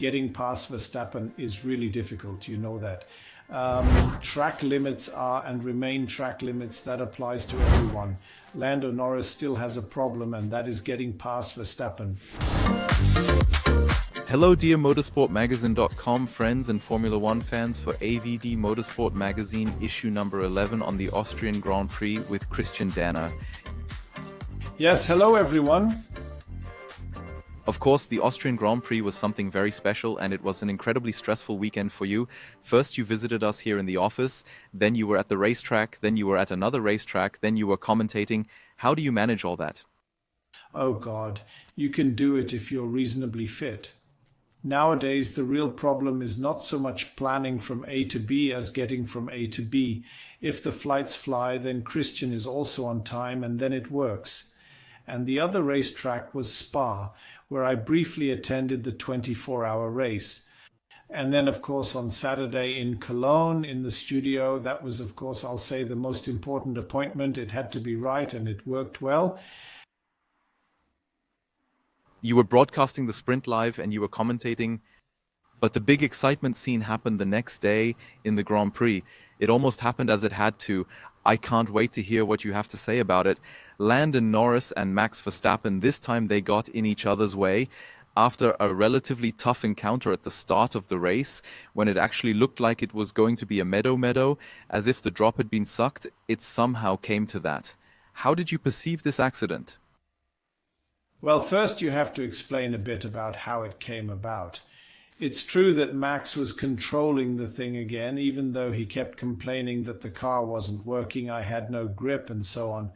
getting past Verstappen is really difficult. You know that. Track limits are and remain track limits. That applies to everyone. Lando Norris still has a problem, and that is getting past Verstappen. Hello dear Motorsport-Magazin.com friends and Formula One fans for AVD Motorsport Magazine issue number 11 on the Austrian Grand Prix with Christian Danner. Yes, hello everyone. Of course, the Austrian Grand Prix was something very special, and it was an incredibly stressful weekend for you. First you visited us here in the office, then you were at the racetrack, then you were at another racetrack, then you were commentating. How do you manage all that? Oh God, you can do it if you're reasonably fit. Nowadays, the real problem is not so much planning from A to B as getting from A to B. If the flights fly, then Christian is also on time, and then it works. And the other racetrack was Spa, where I briefly attended the 24-hour race. And then, of course, on Saturday in Cologne, in the studio, that was, of course, I'll say the most important appointment. It had to be right, and it worked well. You were broadcasting the sprint live and you were commentating, but the big excitement scene happened the next day in the Grand Prix. It almost happened as it had to. I can't wait to hear what you have to say about it. Lando Norris and Max Verstappen, this time they got in each other's way. After a relatively tough encounter at the start of the race, when it actually looked like it was going to be a meadow, as if the drop had been sucked, it somehow came to that. How did you perceive this accident? Well, first you have to explain a bit about how it came about. It's true that Max was controlling the thing again, even though he kept complaining that the car wasn't working, I had no grip and so on.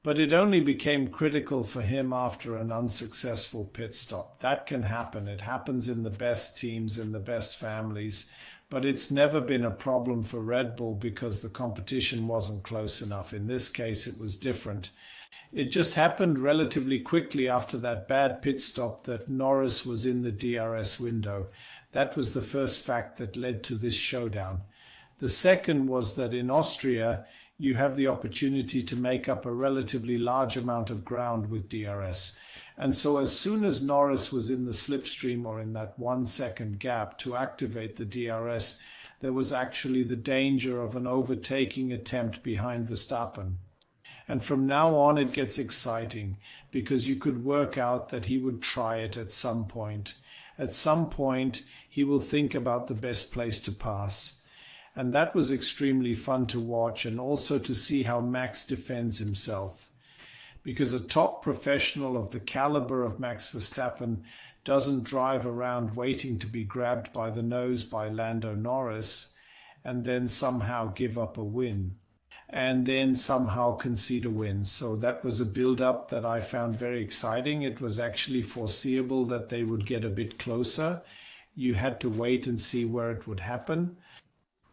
But it only became critical for him after an unsuccessful pit stop. That can happen. It happens in the best teams, in the best families. But it's never been a problem for Red Bull because the competition wasn't close enough. In this case, it was different. It just happened relatively quickly after that bad pit stop that Norris was in the DRS window. That was the first fact that led to this showdown. The second was that in Austria, you have the opportunity to make up a relatively large amount of ground with DRS. And so as soon as Norris was in the slipstream or in that 1 second gap to activate the DRS, there was actually the danger of an overtaking attempt behind Verstappen. And from now on it gets exciting because you could work out that he would try it at some point. At some point he will think about the best place to pass. And that was extremely fun to watch and also to see how Max defends himself. Because a top professional of the caliber of Max Verstappen doesn't drive around waiting to be grabbed by the nose by Lando Norris and then somehow give up a win. And then somehow concede a win. So that was a build-up that I found very exciting. It was actually foreseeable that they would get a bit closer. You had to wait and see where it would happen.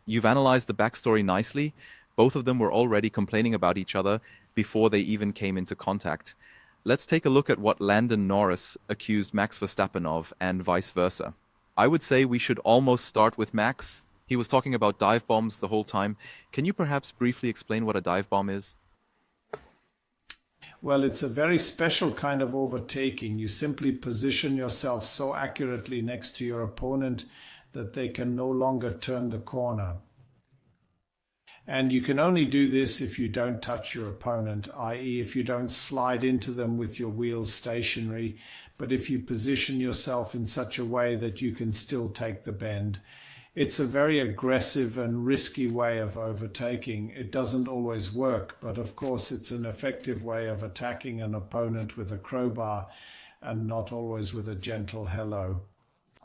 You've analyzed the backstory nicely. Both of them were already complaining about each other before they even came into contact. Let's take a look at what Lando Norris accused Max Verstappen of and vice versa. I would say we should almost start with Max. He was talking about dive bombs the whole time. Can you perhaps briefly explain what a dive bomb is? Well, it's a very special kind of overtaking. You simply position yourself so accurately next to your opponent that they can no longer turn the corner. And you can only do this if you don't touch your opponent, i.e. if you don't slide into them with your wheels stationary, but if you position yourself in such a way that you can still take the bend. It's a very aggressive and risky way of overtaking. It doesn't always work, but of course it's an effective way of attacking an opponent with a crowbar and not always with a gentle hello.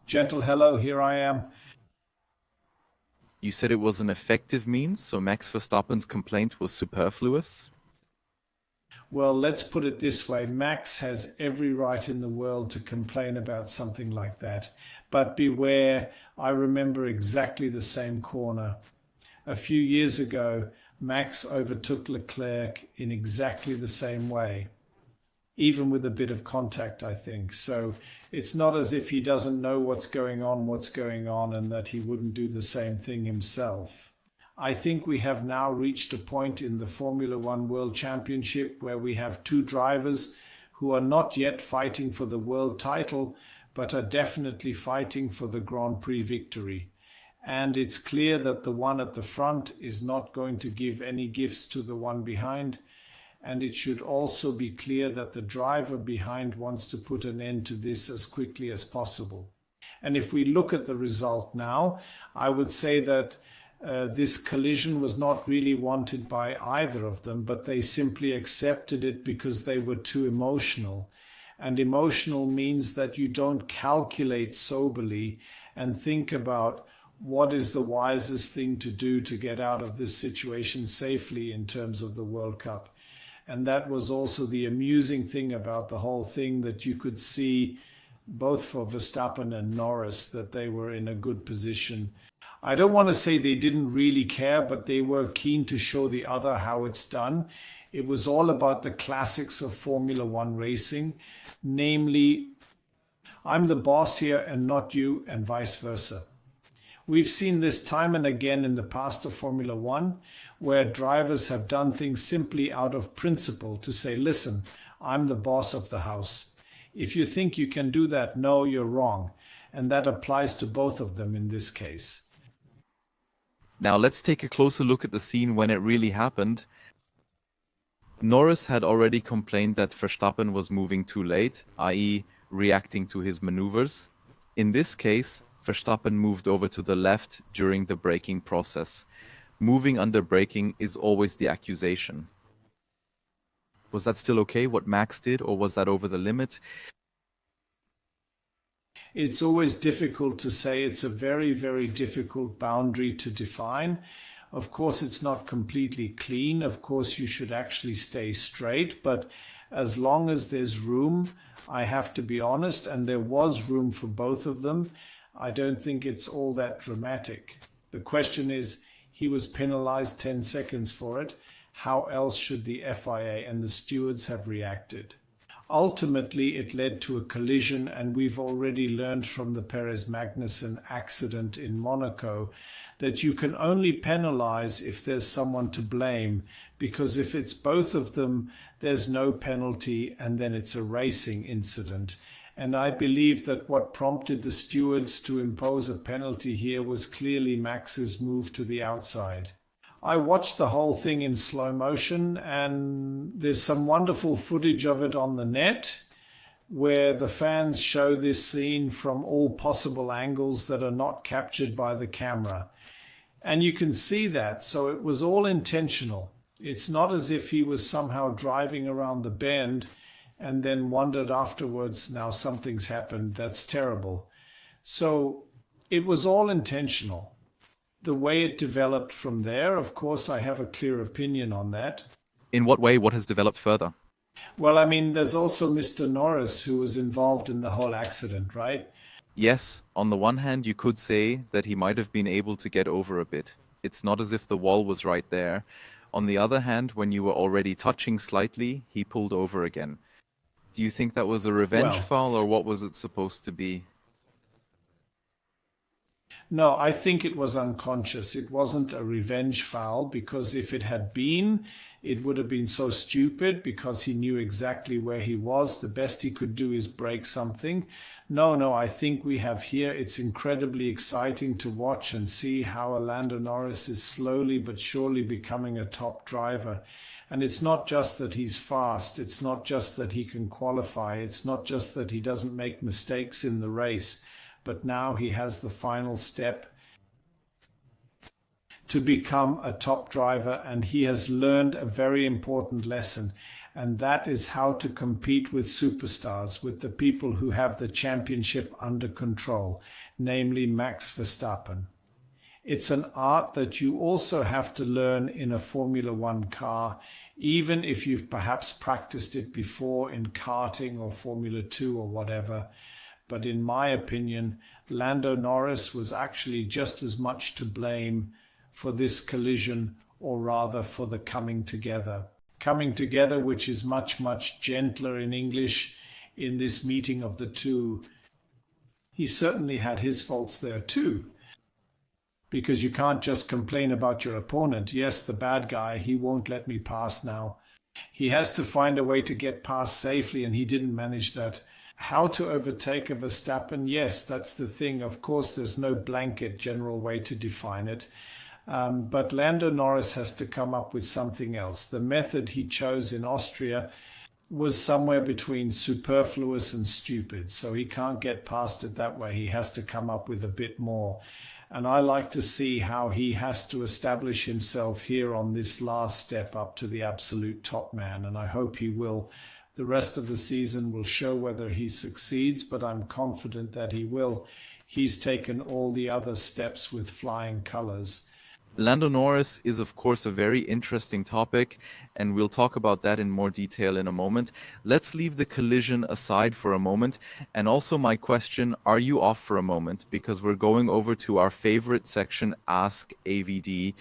Gentle hello, here I am. You said it was an effective means, so Max Verstappen's complaint was superfluous? Well, let's put it this way. Max has every right in the world to complain about something like that. But beware, I remember exactly the same corner. A few years ago, Max overtook Leclerc in exactly the same way, even with a bit of contact, I think. So it's not as if he doesn't know what's going on, and that he wouldn't do the same thing himself. I think we have now reached a point in the Formula One World Championship where we have two drivers who are not yet fighting for the world title, but are definitely fighting for the Grand Prix victory. And it's clear that the one at the front is not going to give any gifts to the one behind. And it should also be clear that the driver behind wants to put an end to this as quickly as possible. And if we look at the result now, I would say that this collision was not really wanted by either of them, but they simply accepted it because they were too emotional. And emotional means that you don't calculate soberly and think about what is the wisest thing to do to get out of this situation safely in terms of the World Cup. And that was also the amusing thing about the whole thing, that you could see both for Verstappen and Norris that they were in a good position. I don't want to say they didn't really care, but they were keen to show the other how it's done. It was all about the classics of Formula One racing, namely, I'm the boss here and not you, and vice versa. We've seen this time and again in the past of Formula One, where drivers have done things simply out of principle to say, listen, I'm the boss of the house. If you think you can do that, no, you're wrong. And that applies to both of them in this case. Now let's take a closer look at the scene when it really happened. Norris had already complained that Verstappen was moving too late, i.e. reacting to his maneuvers. In this case, Verstappen moved over to the left during the braking process. Moving under braking is always the accusation. Was that still okay, what Max did, or was that over the limit? It's always difficult to say. It's a very, very difficult boundary to define. Of course, it's not completely clean. Of course, you should actually stay straight. But as long as there's room, I have to be honest, and there was room for both of them, I don't think it's all that dramatic. The question is, he was penalized 10 seconds for it. How else should the FIA and the stewards have reacted? Ultimately, it led to a collision, and we've already learned from the Perez-Magnussen accident in Monaco that you can only penalize if there's someone to blame, because if it's both of them, there's no penalty, and then it's a racing incident. And I believe that what prompted the stewards to impose a penalty here was clearly Max's move to the outside. I watched the whole thing in slow motion, and there's some wonderful footage of it on the net where the fans show this scene from all possible angles that are not captured by the camera. And you can see that, so it was all intentional. It's not as if he was somehow driving around the bend and then wondered afterwards, now something's happened, that's terrible. So it was all intentional. The way it developed from there, of course, I have a clear opinion on that. In what way? What has developed further? Well, I mean, there's also Mr. Norris who was involved in the whole accident, right? Yes, on the one hand, you could say that he might have been able to get over a bit. It's not as if the wall was right there. On the other hand, when you were already touching slightly, he pulled over again. Do you think that was a revenge foul, or what was it supposed to be? No, I think it was unconscious. It wasn't a revenge foul, because if it had been, it would have been so stupid, because he knew exactly where he was. The best he could do is break something. No, I think we have here, it's incredibly exciting to watch and see how Lando Norris is slowly but surely becoming a top driver. And it's not just that he's fast. It's not just that he can qualify. It's not just that he doesn't make mistakes in the race. But now he has the final step to become a top driver, and he has learned a very important lesson, and that is how to compete with superstars, with the people who have the championship under control, namely Max Verstappen. It's an art that you also have to learn in a Formula One car, even if you've perhaps practiced it before in karting or Formula 2 or whatever. But in my opinion, Lando Norris was actually just as much to blame for this collision, or rather for the coming together. Coming together, which is much, much gentler in English in this meeting of the two. He certainly had his faults there too, because you can't just complain about your opponent. Yes, the bad guy, he won't let me pass now. He has to find a way to get past safely, and he didn't manage that. How to overtake a Verstappen? Yes, that's the thing. Of course, there's no blanket general way to define it. But Lando Norris has to come up with something else. The method he chose in Austria was somewhere between superfluous and stupid. So he can't get past it that way. He has to come up with a bit more. And I like to see how he has to establish himself here on this last step up to the absolute top man. And I hope he will. The rest of the season will show whether he succeeds, but I'm confident that he will. He's taken all the other steps with flying colors. Lando Norris is, of course, a very interesting topic, and we'll talk about that in more detail in a moment. Let's leave the collision aside for a moment. And also my question, are you off for a moment? Because we're going over to our favorite section, AskAvD.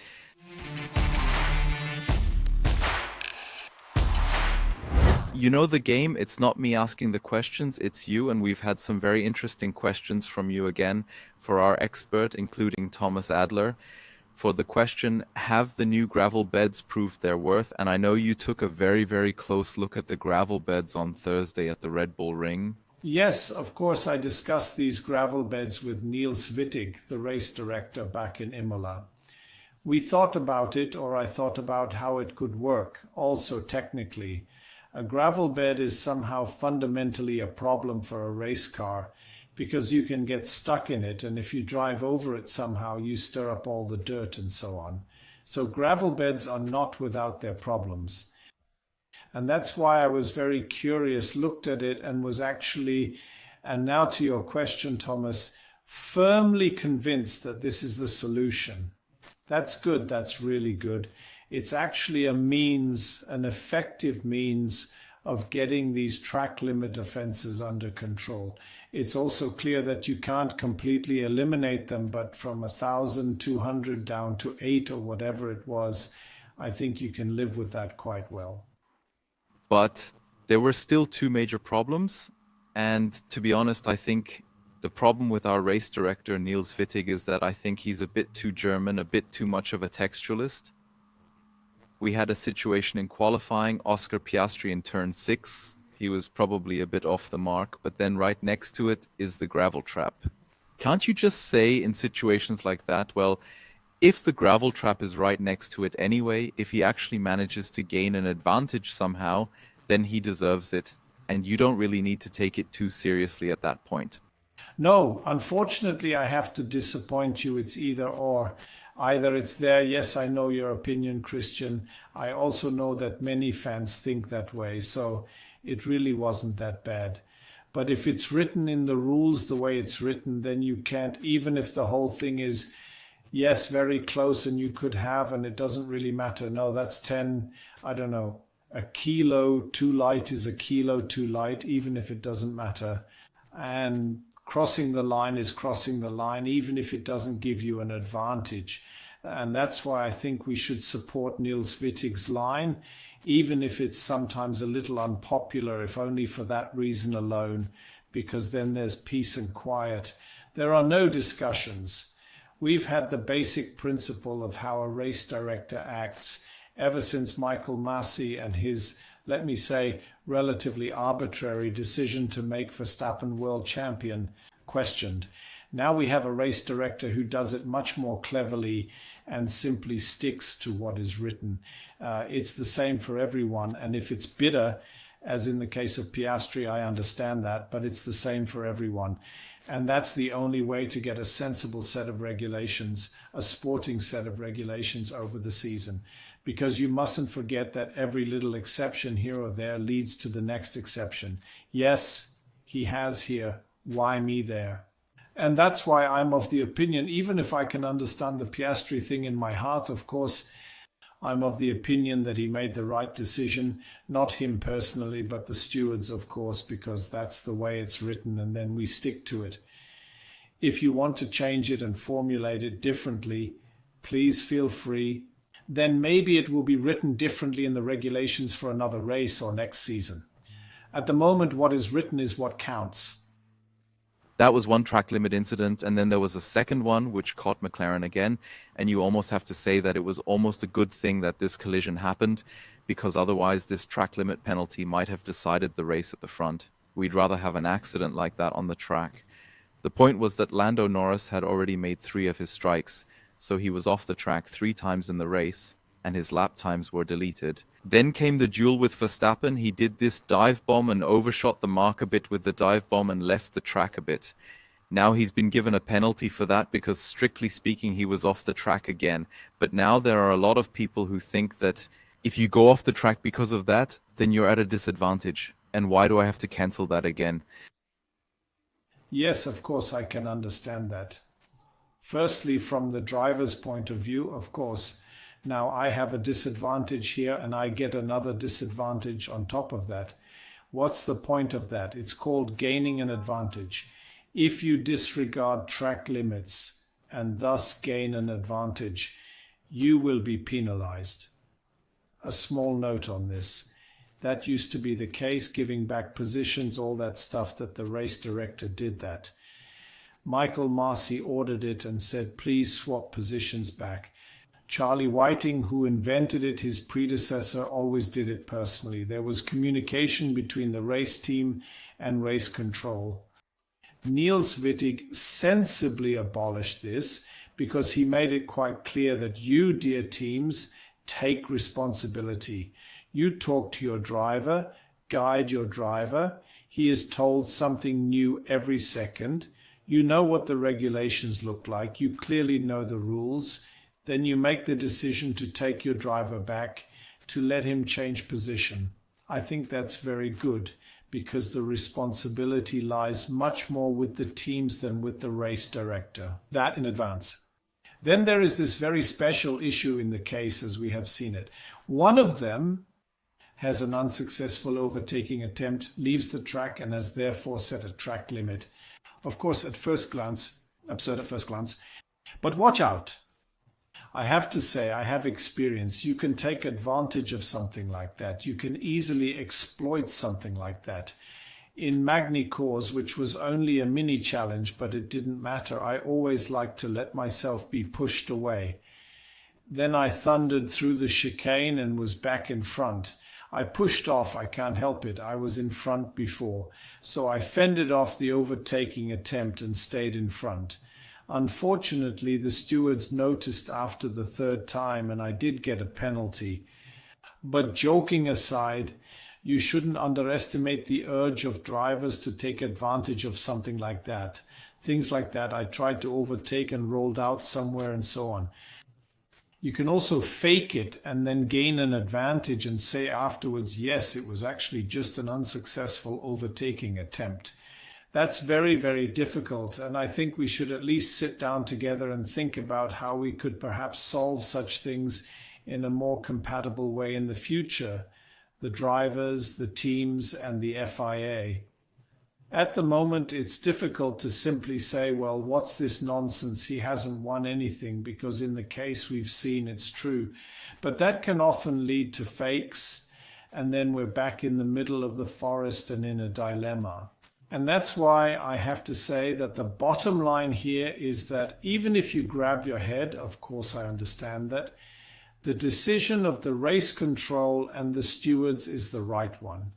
You know the game, it's not me asking the questions, it's you, and we've had some very interesting questions from you again for our expert, including Thomas Adler. For the question, have the new gravel beds proved their worth? And I know you took a very, very close look at the gravel beds on Thursday at the Red Bull Ring. Yes, of course, I discussed these gravel beds with Niels Wittig, the race director back in Imola. We thought about it, or I thought about how it could work, also technically. A gravel bed is somehow fundamentally a problem for a race car, because you can get stuck in it, and if you drive over it somehow, you stir up all the dirt and so on. So gravel beds are not without their problems. And that's why I was very curious, looked at it, and was actually, and now to your question, Thomas, firmly convinced that this is the solution. That's good, that's really good. It's actually a means, an effective means of getting these track limit offences under control. It's also clear that you can't completely eliminate them, but from 1,200 down to 8 or whatever it was, I think you can live with that quite well. But there were still two major problems. And to be honest, I think the problem with our race director, Niels Wittig, is that I think he's a bit too German, a bit too much of a textualist. We had a situation in qualifying, Oscar Piastri in turn 6. He was probably a bit off the mark, but then right next to it is the gravel trap. Can't you just say in situations like that, well, if the gravel trap is right next to it anyway, if he actually manages to gain an advantage somehow, then he deserves it. And you don't really need to take it too seriously at that point. No, unfortunately, I have to disappoint you. It's either or. Either it's there, yes, I know your opinion, Christian. I also know that many fans think that way, so it really wasn't that bad. But if it's written in the rules the way it's written, then you can't, even if the whole thing is, yes, very close and you could have, and it doesn't really matter. No, that's 10, I don't know, a kilo too light is a kilo too light, even if it doesn't matter. And crossing the line is crossing the line, even if it doesn't give you an advantage. And that's why I think we should support Niels Wittig's line, even if it's sometimes a little unpopular, if only for that reason alone, because then there's peace and quiet. There are no discussions. We've had the basic principle of how a race director acts ever since Michael Masi and his, let me say, relatively arbitrary decision to make Verstappen world champion questioned. Now we have a race director who does it much more cleverly and simply sticks to what is written. It's the same for everyone, and if it's bitter, as in the case of Piastri, I understand that, but it's the same for everyone. And that's the only way to get a sensible set of regulations, a sporting set of regulations over the season. Because you mustn't forget that every little exception here or there leads to the next exception. Yes, he has here. Why me there? And that's why I'm of the opinion, even if I can understand the Piastri thing in my heart, of course, I'm of the opinion that he made the right decision, not him personally, but the stewards, of course, because that's the way it's written, and then we stick to it. If you want to change it and formulate it differently, please feel free. Then maybe it will be written differently in the regulations for another race or next season. At the moment, what is written is what counts. That was one track limit incident, and then there was a second one which caught McLaren again, and you almost have to say that it was almost a good thing that this collision happened, because otherwise this track limit penalty might have decided the race at the front. We'd rather have an accident like that on the track. The point was that Lando Norris had already made 3 of his strikes, so he was off the track 3 times in the race, and his lap times were deleted. Then came the duel with Verstappen. He did this dive bomb and overshot the mark a bit with the dive bomb and left the track a bit. Now he's been given a penalty for that because, strictly speaking, he was off the track again. But now there are a lot of people who think that if you go off the track because of that, then you're at a disadvantage. And why do I have to cancel that again? Yes, of course, I can understand that. Firstly, from the driver's point of view, of course, now I have a disadvantage here and I get another disadvantage on top of that. What's the point of that? It's called gaining an advantage. If you disregard track limits and thus gain an advantage, you will be penalized. A small note on this. That used to be the case, giving back positions, all that stuff, that the race director did that. Michael Marcy ordered it and said, please swap positions back. Charlie Whiting, who invented it, his predecessor, always did it personally. There was communication between the race team and race control. Niels Wittig sensibly abolished this because he made it quite clear that you, dear teams, take responsibility. You talk to your driver, guide your driver. He is told something new every second. You know what the regulations look like. You clearly know the rules. Then you make the decision to take your driver back, to let him change position. I think that's very good, because the responsibility lies much more with the teams than with the race director. That in advance. Then there is this very special issue in the case as we have seen it. One of them has an unsuccessful overtaking attempt, leaves the track and has therefore set a track limit. Of course, at first glance, absurd at first glance, but watch out. I have to say, I have experience. You can take advantage of something like that. You can easily exploit something like that. In Magny Cours, which was only a mini challenge, but it didn't matter, I always liked to let myself be pushed away. Then I thundered through the chicane and was back in front. I pushed off, I can't help it. I was in front before. So I fended off the overtaking attempt and stayed in front. Unfortunately, the stewards noticed after the 3rd time and I did get a penalty. But joking aside, you shouldn't underestimate the urge of drivers to take advantage of something like that. Things like that I tried to overtake and rolled out somewhere and so on. You can also fake it and then gain an advantage and say afterwards, yes, it was actually just an unsuccessful overtaking attempt. That's very, very difficult, and I think we should at least sit down together and think about how we could perhaps solve such things in a more compatible way in the future, the drivers, the teams, and the FIA. At the moment, it's difficult to simply say, well, what's this nonsense? He hasn't won anything, because in the case we've seen, it's true. But that can often lead to fakes, and then we're back in the middle of the forest and in a dilemma. And that's why I have to say that the bottom line here is that even if you grab your head, of course I understand that, the decision of the race control and the stewards is the right one.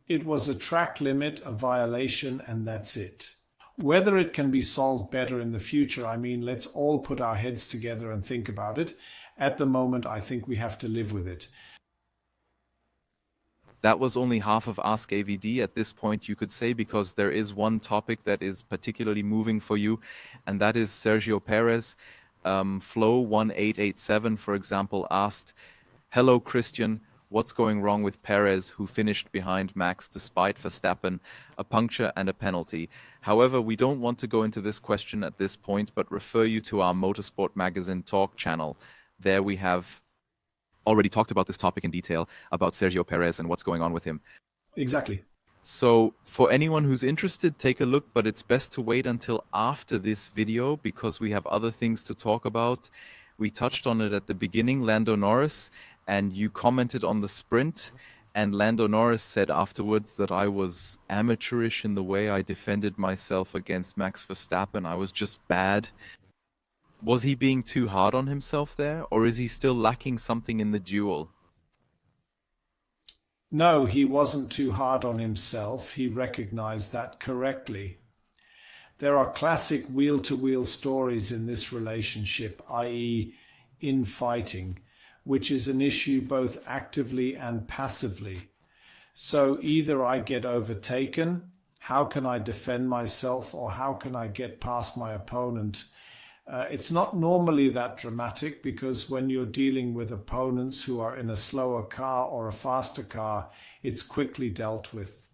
It was a track limit, a violation, and that's it. Whether it can be solved better in the future, I mean, let's all put our heads together and think about it. At the moment, I think we have to live with it. That was only half of AskAvD at this point, you could say, because there is one topic that is particularly moving for you, and that is Sergio Perez. Flow1887, for example, asked, "Hello, Christian. What's going wrong with Perez, who finished behind Max despite Verstappen, a puncture and a penalty?" However, we don't want to go into this question at this point, but refer you to our Motorsport-Magazin talk channel. There we have already talked about this topic in detail, about Sergio Perez and what's going on with him. Exactly. So for anyone who's interested, take a look, but it's best to wait until after this video because we have other things to talk about. We touched on it at the beginning, Lando Norris, and you commented on the sprint, and Lando Norris said afterwards that I was amateurish in the way I defended myself against Max Verstappen. I was just bad. Was he being too hard on himself there, or is he still lacking something in the duel? No, he wasn't too hard on himself. He recognized that correctly. There are classic wheel-to-wheel stories in this relationship, i.e., infighting, which is an issue both actively and passively. So either I get overtaken, how can I defend myself, or how can I get past my opponent? It's not normally that dramatic, because when you're dealing with opponents who are in a slower car or a faster car, it's quickly dealt with.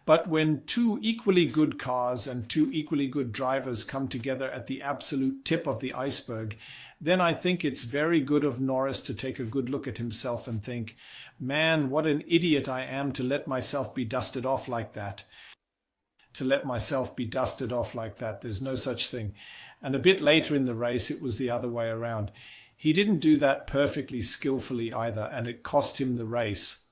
But when two equally good cars and two equally good drivers come together at the absolute tip of the iceberg, then I think it's very good of Norris to take a good look at himself and think, man, what an idiot I am to let myself be dusted off like that. There's no such thing. And a bit later in the race, it was the other way around. He didn't do that perfectly skillfully either, and it cost him the race.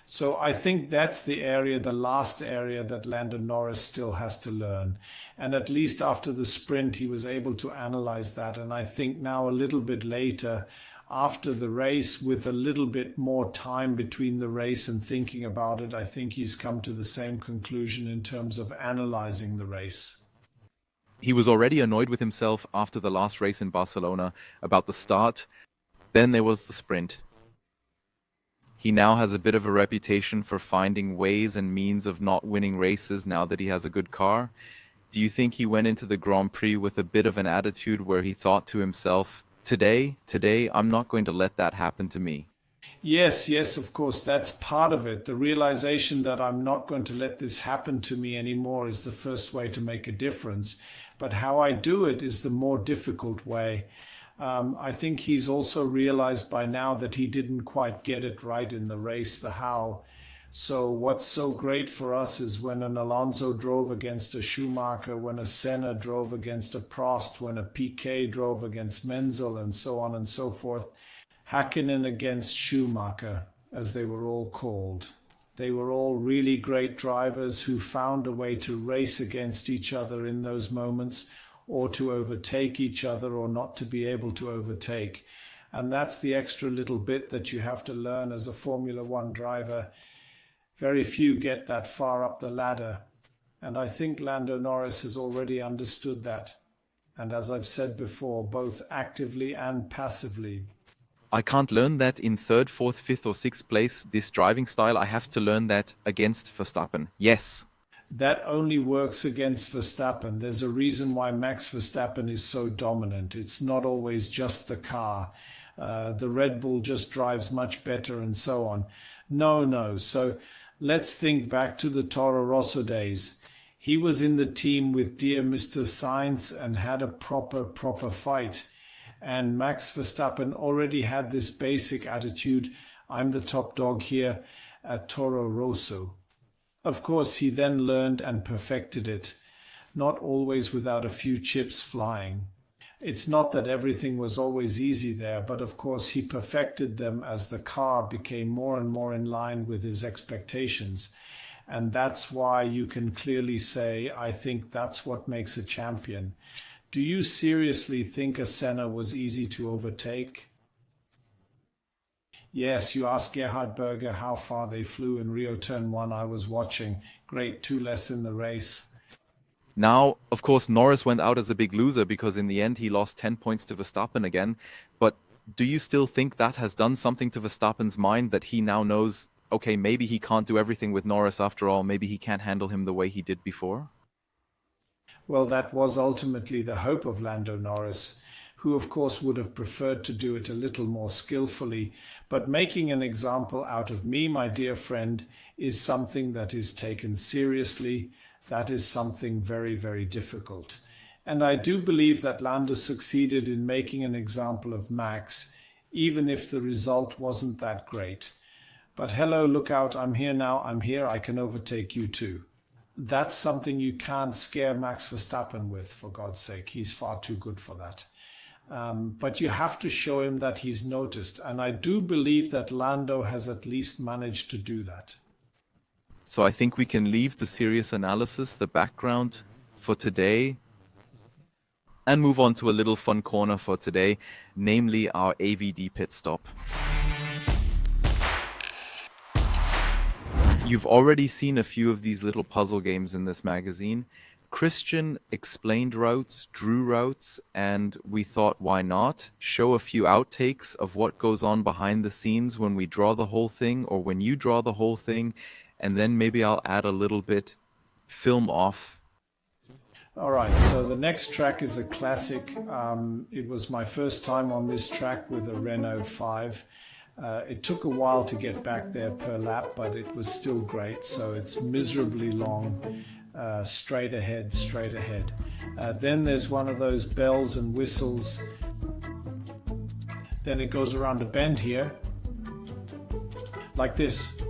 So I think that's the last area that Lando Norris still has to learn. And at least after the sprint, he was able to analyze that. And I think now a little bit later, after the race, with a little bit more time between the race and thinking about it, I think he's come to the same conclusion in terms of analyzing the race. He was already annoyed with himself after the last race in Barcelona about the start. Then there was the sprint. He now has a bit of a reputation for finding ways and means of not winning races now that he has a good car. Do you think he went into the Grand Prix with a bit of an attitude where he thought to himself, today, I'm not going to let that happen to me? Yes, of course, that's part of it. The realization that I'm not going to let this happen to me anymore is the first way to make a difference. But how I do it is the more difficult way. I think he's also realized by now that he didn't quite get it right in the race, the how. So what's so great for us is when an Alonso drove against a Schumacher, when a Senna drove against a Prost, when a Piquet drove against Menzel, and so on and so forth. Häkkinen against Schumacher, as they were all called. They were all really great drivers who found a way to race against each other in those moments, or to overtake each other, or not to be able to overtake. And that's the extra little bit that you have to learn as a Formula One driver. Very few get that far up the ladder. And I think Lando Norris has already understood that. And as I've said before, both actively and passively. I can't learn that in third, fourth, fifth or sixth place, this driving style. I have to learn that against Verstappen. Yes. That only works against Verstappen. There's a reason why Max Verstappen is so dominant. It's not always just the car. The Red Bull just drives much better and so on. No. So let's think back to the Toro Rosso days. He was in the team with dear Mr. Sainz and had a proper fight. And Max Verstappen already had this basic attitude, I'm the top dog here at Toro Rosso. Of course, he then learned and perfected it, not always without a few chips flying. It's not that everything was always easy there, but of course he perfected them as the car became more and more in line with his expectations. And that's why you can clearly say, I think that's what makes a champion. Do you seriously think a Senna was easy to overtake? Yes, you ask Gerhard Berger how far they flew in Rio Turn 1. I was watching. Great, 2 less in the race. Now, of course, Norris went out as a big loser because in the end he lost 10 points to Verstappen again. But do you still think that has done something to Verstappen's mind, that he now knows, okay, maybe he can't do everything with Norris after all. Maybe he can't handle him the way he did before? Well, that was ultimately the hope of Lando Norris, who of course would have preferred to do it a little more skillfully. But making an example out of me, my dear friend, is something that is taken seriously. That is something very, very difficult. And I do believe that Lando succeeded in making an example of Max, even if the result wasn't that great. But hello, look out, I'm here now, I'm here, I can overtake you too. That's something you can't scare Max Verstappen with, for God's sake. He's far too good for that. But you have to show him that he's noticed. And I do believe that Lando has at least managed to do that. So I think we can leave the serious analysis, the background for today, and move on to a little fun corner for today, namely our AVD pit stop. You've already seen a few of these little puzzle games in this magazine. Christian explained routes, drew routes, and we thought, why not show a few outtakes of what goes on behind the scenes when we draw the whole thing or when you draw the whole thing, and then maybe I'll add a little bit, film off. All right, so the next track is a classic. It was my first time on this track with a Renault 5. It took a while to get back there per lap, but it was still great. So it's miserably long, straight ahead, straight ahead. Then there's one of those bells and whistles. Then it goes around a bend here, like this.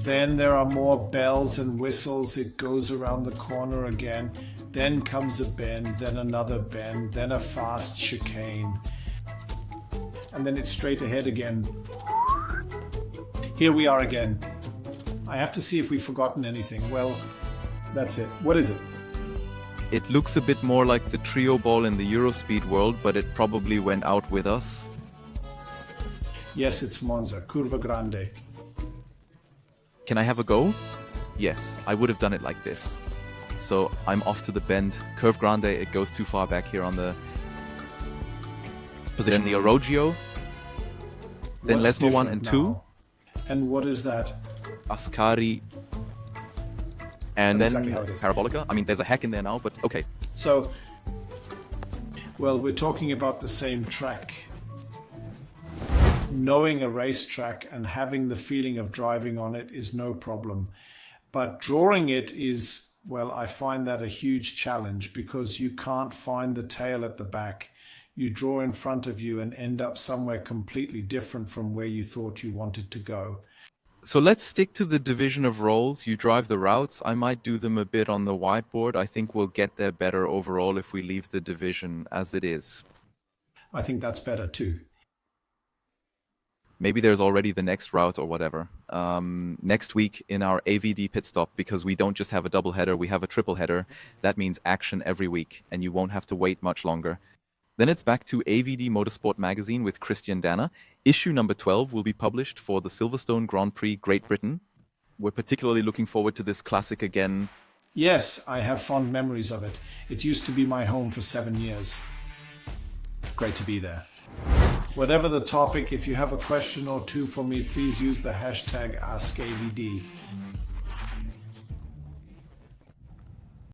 Then there are more bells and whistles. It goes around the corner again. Then comes a bend, then another bend, then a fast chicane. And then it's straight ahead again. Here we are again. I have to see if we've forgotten anything. Well, that's it. What is it? It looks a bit more like the trio ball in the Eurospeed world, but it probably went out with us. Yes, it's Monza, Curva Grande. Can I have a go? Yes, I would have done it like this. So I'm off to the bend. Curve Grande, it goes too far back here on the position. The Orogio. Then Lesmo 1 and 2. And what is that? Ascari. And That's then exactly how it is. Parabolica. I mean, there's a hack in there now, but okay. So, well, we're talking about the same track. Knowing a racetrack and having the feeling of driving on it is no problem. But drawing it is, well, I find that a huge challenge because you can't find the tail at the back. You draw in front of you and end up somewhere completely different from where you thought you wanted to go. So let's stick to the division of roles. You drive the routes. I might do them a bit on the whiteboard. I think we'll get there better overall if we leave the division as it is. I think that's better too. Maybe there's already the next route or whatever. Next week in our AVD pit stop, because we don't just have a double header, we have a triple header. That means action every week, and you won't have to wait much longer. Then it's back to AVD Motorsport-Magazin with Christian Danner. Issue number 12 will be published for the Silverstone Grand Prix, Great Britain. We're particularly looking forward to this classic again. Yes, I have fond memories of it. It used to be my home for 7 years. Great to be there. Whatever the topic, if you have a question or two for me, please use the hashtag AskAvD.